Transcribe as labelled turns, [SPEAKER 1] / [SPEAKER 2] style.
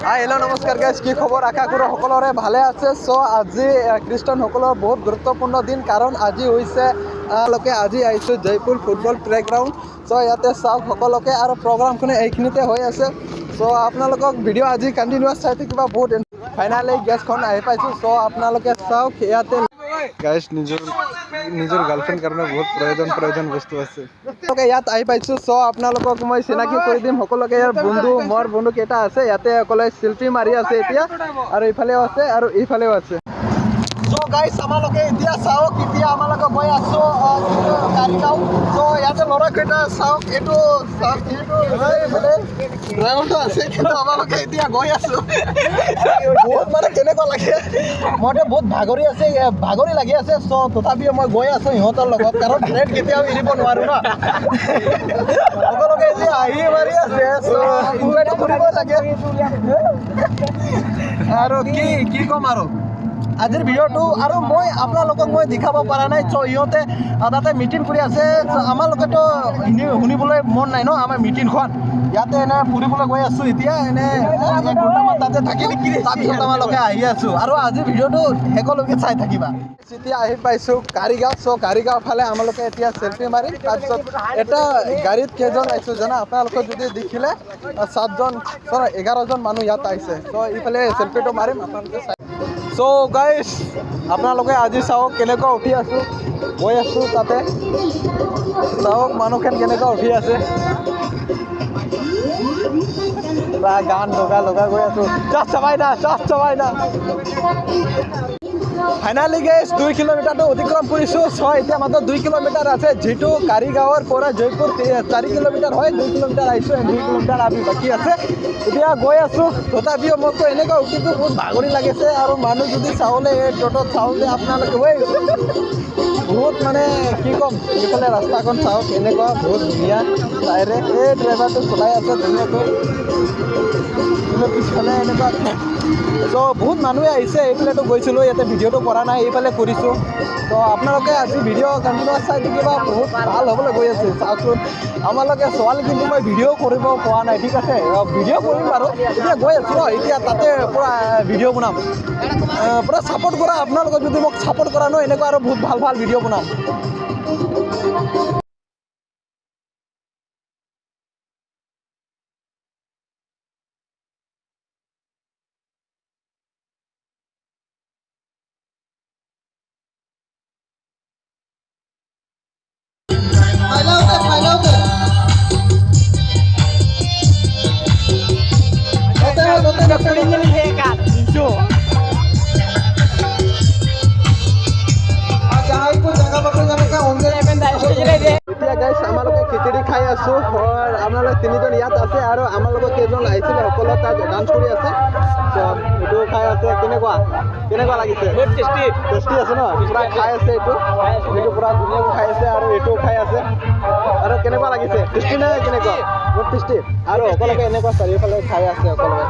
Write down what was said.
[SPEAKER 1] Hello' নমস্কাৰ guys, কি খবৰ? আশা কৰোঁ সকলোৰে ভালে আছে। চ' আজি খ্ৰীষ্টানসকলৰ বহুত গুৰুত্বপূৰ্ণ দিন, কাৰণ আজি হৈছে আজি আহিছোঁ জয়পুৰ ফুটবল প্লেগ্ৰাউণ্ড। চ' ইয়াতে চাওক সকলোকে, আৰু প্ৰগ্ৰামখিনি এইখিনিতে হৈ আছে। চ' আপোনালোকক ভিডিঅ' আজি কণ্টিনিউৱাছ চাই থাকিবা। বহুত ফাইনালি গেছখন আহি পাইছোঁ। চ' আপোনালোকে চাওক ইয়াতে গাইজ নিজৰ গাৰ্লফ্ৰেণ্ড কাৰণে বহুত প্ৰয়োজন বস্তু আছে। ইয়াত আহি পাইছোঁ। চ' আপোনালোকক মই চিনাকি কৰি দিম সকলোকে। ইয়াৰ মোৰ বন্ধু কেইটা আছে ইয়াতে, অকলে চেল্ফি মাৰি আছে এতিয়া, আৰু ইফালেও আছে আৰু এইফালেও আছে। চ' গাইজ আমালোকে এতিয়া চাওক, এতিয়া আমালোকে গৈ আছোঁ কাৰিগাঁও। চ' ইয়াতে ল'ৰাকেইটা চাওক, এইটো ড্ৰাইভাৰটো আছে, কিন্তু আমালোকে এতিয়া গৈ আছোঁ। বহুত মানে কেনেকুৱা লাগে, মইতো বহুত ভাগৰি লাগি আছে। চ' তথাপিও মই গৈ আছোঁ সিহঁতৰ লগত, কাৰণ ফ্ৰেণ্ড কেতিয়াও এৰিব নোৱাৰোঁ ন। সকলোকে এতিয়া আহি মাৰি আছে। চ' ইনভাইটো কৰিব লাগে। আৰু কি ক'ম আৰু আজিৰ ভিডিঅ'টো, আৰু মই আপোনালোকক দেখাব পৰা নাই। চ' সিহঁতে তাতে মিটিং কৰি আছে। আমালোকেতো শুনিবলৈ মন নাই ন আমাৰ মিটিংখন। ইয়াতে এনে ফুৰিবলৈ গৈ আছোঁ এতিয়া, এনে 1 ঘণ্টামান তাতে থাকি তাৰপিছত আমালোকে আহি আছোঁ। আৰু আজিৰ ভিডিঅ'টো শেষলৈকে চাই থাকিবা। এতিয়া আহি পাইছোঁ কাৰিগাঁও। চ' কাৰিগাঁও ফালে আমালোকে এতিয়া চেল্ফি মাৰিম। তাৰপিছত এটা গাড়ীত কেইজন আহিছোঁ জানা, আপোনালোকে যদি দেখিলে 11জন মানুহ ইয়াত আহিছে। চ' এইফালে চেল্ফিটো মাৰিম, আপোনালোকে চাই। চ' গাইজ আপোনালোকে আজি চাওক কেনেকুৱা উঠি আছোঁ, গৈ আছোঁ তাতে। চাওক মানুহখন কেনেকুৱা উঠি আছে, পুৰা গান লগাই গৈ আছোঁ। চাবাই না। ফাইনালি গাইজ 2 কিলোমিটাৰটো অতিক্ৰম কৰিছোঁ। চ' এতিয়া মাত্ৰ 2 কিলোমিটাৰ আছে, যিটো কাৰিগাঁৱৰ পৰা জয়পুৰ 4 কিলোমিটাৰ হয়। 2 কিলোমিটাৰ আহিছোঁ, 2 কিলোমিটাৰ আমি বাকী আছে। এতিয়া গৈ আছোঁ। তথাপিও মোকতো এনেকুৱা উঠিছোঁ, বহুত ভাগৰি লাগিছে। আৰু মানুহ যদি চাউলে এই ট'টত চাউলে আপোনালোকে বহুত মানে কি ক'ম, এইফালে ৰাস্তাখন চাওক এনেকুৱা বহুত ধুনীয়া ঠাইৰে। এই ড্ৰাইভাৰটো চলাই আছে ধুনীয়াকৈ, কিন্তু পিছফালে এনেকুৱা। চ' বহুত মানুহে আহিছে। এইফালেতো গৈছিলোঁ, ইয়াতে ভিডিঅ'টো কৰা নাই, এইফালে কৰিছোঁ। ত' আপোনালোকে আজি ভিডিঅ' কণ্টিনিউৱাছ চাই থাকিবা, বহুত ভাল হ'বলৈ গৈ আছে। চাওকচোন আমালোকে ছোৱালী, কিন্তু মই ভিডিঅ' কৰিব পোৱা নাই, ঠিক আছে। ভিডিঅ' কৰিম বাৰু, এতিয়া গৈ আছোঁ ন, এতিয়া তাতে পূৰা ভিডিঅ' বনাম। পূৰা ছাপোৰ্ট কৰা আপোনালোকে, যদি মোক ছাপোৰ্ট কৰা ন, এনেকুৱা আৰু বহুত ভাল ভিডিঅ' বনাম। এতিয়া গাইজ আমালোকে খিচিৰি খাই আছোঁ। আপোনালোক 3জন ইয়াত আছে, আৰু আমাৰ লগত কেইজন আহিছিলে সকলো তাত ডান্স কৰি আছে। এইটো খাই আছে, কেনেকুৱা লাগিছে? টেষ্টি আছে ন, পূৰা খাই আছে। এইটো পূৰা ধুনীয়াকৈ খাই আছে, আৰু এইটোও খাই আছে। আৰু কেনেকুৱা লাগিছে? টেষ্টি নে কেনেকুৱা? বহুত টেষ্টি। আৰু সকলোকে এনেকুৱা চাৰিওফালে খাই আছে সকলোকে।